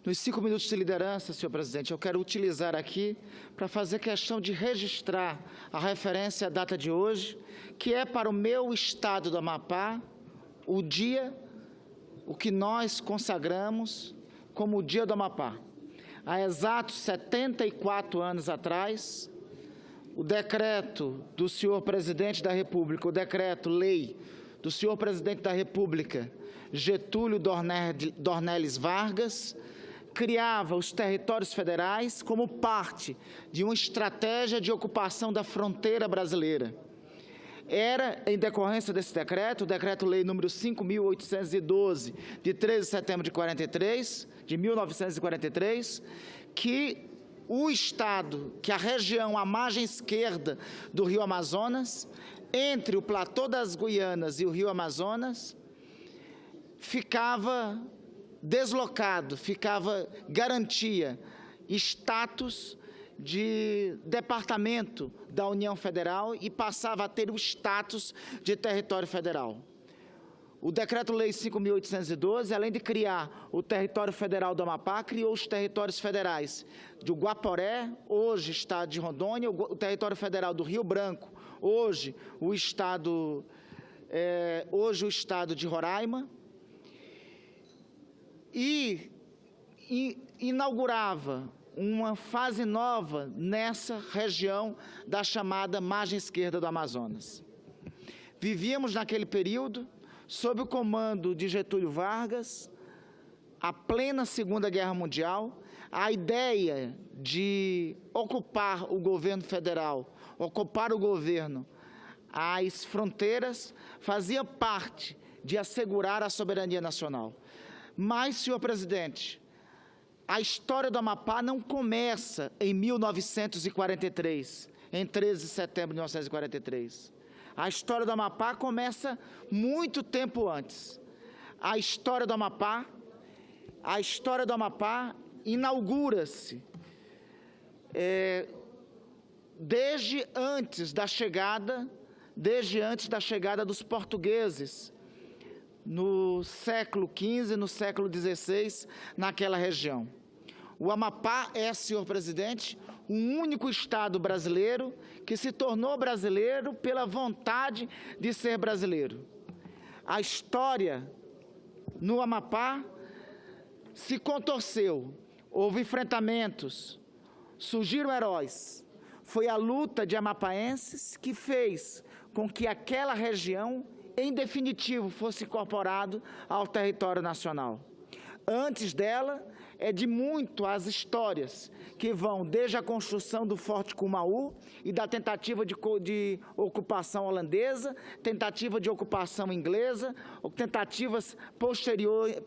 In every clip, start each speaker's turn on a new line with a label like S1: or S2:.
S1: Nos 5 minutos de liderança, senhor presidente, eu quero utilizar aqui para fazer questão de registrar a referência à data de hoje, que é para o meu estado do Amapá, o que nós consagramos como o Dia do Amapá. Há exatos 74 anos atrás, o decreto do senhor presidente da República, o decreto-lei do senhor presidente da República, Getúlio Dornelles Vargas, criava os territórios federais como parte de uma estratégia de ocupação da fronteira brasileira. Era, em decorrência desse decreto, o decreto-lei número 5.812, de 13 de setembro de 1943, que o Estado, que a região, a margem esquerda do Rio Amazonas, entre o platô das Guianas e o Rio Amazonas, ficava deslocado, garantia status de departamento da União Federal e passava a ter o status de território federal. O Decreto-Lei 5.812, além de criar o território federal do Amapá, criou os territórios federais do Guaporé, hoje Estado de Rondônia, o território federal do Rio Branco, hoje o Estado de Roraima, e inaugurava uma fase nova nessa região da chamada margem esquerda do Amazonas. Vivíamos naquele período sob o comando de Getúlio Vargas, a plena Segunda Guerra Mundial, a ideia de ocupar o governo federal, ocupar o governo, as fronteiras, fazia parte de assegurar a soberania nacional. Mas, senhor presidente, a história do Amapá não começa em 1943, em 13 de setembro de 1943. A história do Amapá começa muito tempo antes. A história do Amapá inaugura-se desde antes da chegada dos portugueses no século XV, no século XVI, naquela região. O Amapá é, senhor presidente, o único estado brasileiro que se tornou brasileiro pela vontade de ser brasileiro. A história no Amapá se contorceu, houve enfrentamentos, surgiram heróis. Foi a luta de amapaenses que fez com que aquela região, em definitivo, fosse incorporado ao território nacional. Antes dela, é de muito as histórias que vão desde a construção do Forte Cumaú e da tentativa de ocupação holandesa, tentativa de ocupação inglesa, tentativas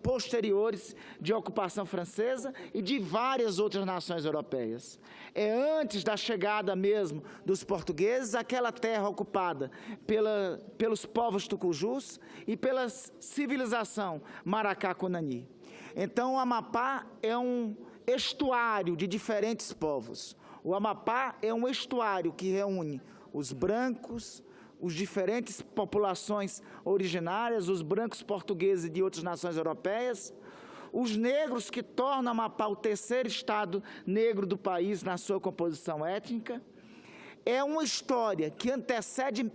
S1: posteriores de ocupação francesa e de várias outras nações europeias. É antes da chegada mesmo dos portugueses, aquela terra ocupada pelos povos tucujus e pela civilização Maracá-Cunani. Então, o Amapá é um estuário de diferentes povos. O Amapá é um estuário que reúne os brancos, as diferentes populações originárias, os brancos portugueses e de outras nações europeias, os negros, que tornam o Amapá o terceiro estado negro do país na sua composição étnica. É uma história que antecede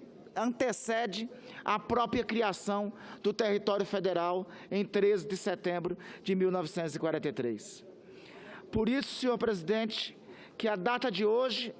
S1: a própria criação do território federal em 13 de setembro de 1943. Por isso, senhor presidente, que a data de hoje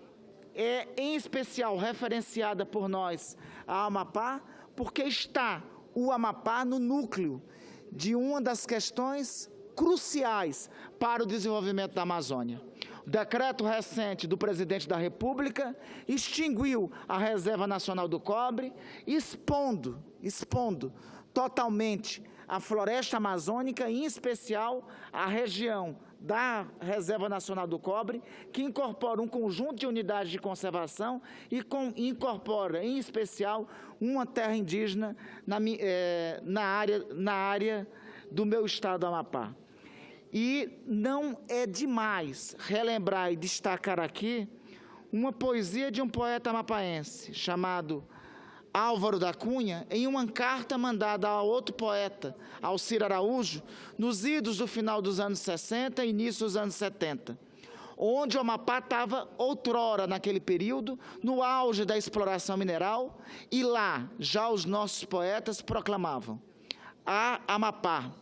S1: é, em especial, referenciada por nós a Amapá, porque está o Amapá no núcleo de uma das questões cruciais para o desenvolvimento da Amazônia. O decreto recente do presidente da República extinguiu a Reserva Nacional do Cobre, expondo totalmente a floresta amazônica, em especial a região da Reserva Nacional do Cobre, que incorpora um conjunto de unidades de conservação e incorpora, em especial, uma terra indígena na área do meu estado do Amapá. E não é demais relembrar e destacar aqui uma poesia de um poeta amapaense chamado Álvaro da Cunha em uma carta mandada a outro poeta, Alcir Araújo, nos idos do final dos anos 60 e início dos anos 70, onde o Amapá estava outrora, naquele período, no auge da exploração mineral, e lá já os nossos poetas proclamavam: "Ah, Amapá,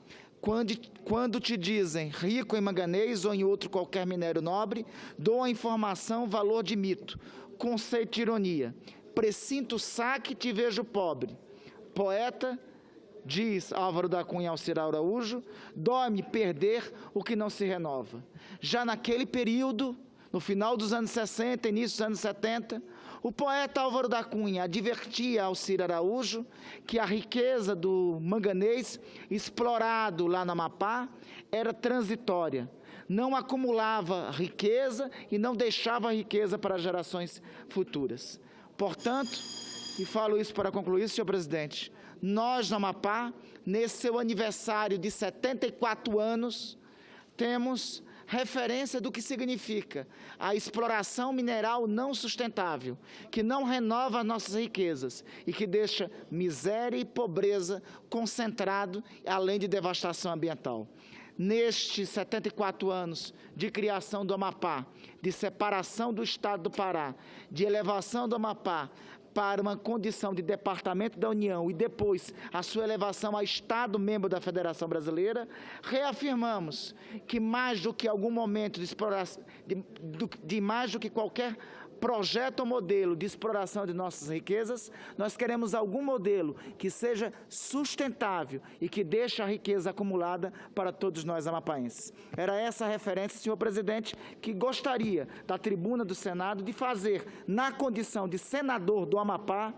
S1: quando te dizem rico em manganês ou em outro qualquer minério nobre, dou a informação valor de mito, conceito de ironia. Precinto saque, te vejo pobre." Poeta, diz Álvaro da Cunha ao Alcir Araújo, dói-me perder o que não se renova. Já naquele período, no final dos anos 60, início dos anos 70, o poeta Álvaro da Cunha advertia ao Alcir Araújo que a riqueza do manganês explorado lá no Amapá era transitória, não acumulava riqueza e não deixava riqueza para gerações futuras. Portanto, e falo isso para concluir, senhor presidente, nós no Amapá, nesse seu aniversário de 74 anos, temos referência do que significa a exploração mineral não sustentável, que não renova nossas riquezas e que deixa miséria e pobreza concentrado, além de devastação ambiental. Nestes 74 anos de criação do Amapá, de separação do Estado do Pará, de elevação do Amapá para uma condição de departamento da União e depois a sua elevação a Estado membro da Federação Brasileira, reafirmamos que mais do que algum momento de exploração, mais do que qualquer projeto ou modelo de exploração de nossas riquezas, nós queremos algum modelo que seja sustentável e que deixe a riqueza acumulada para todos nós amapaenses. Era essa a referência, senhor presidente, que gostaria, da tribuna do Senado, de fazer, na condição de senador do Amapá,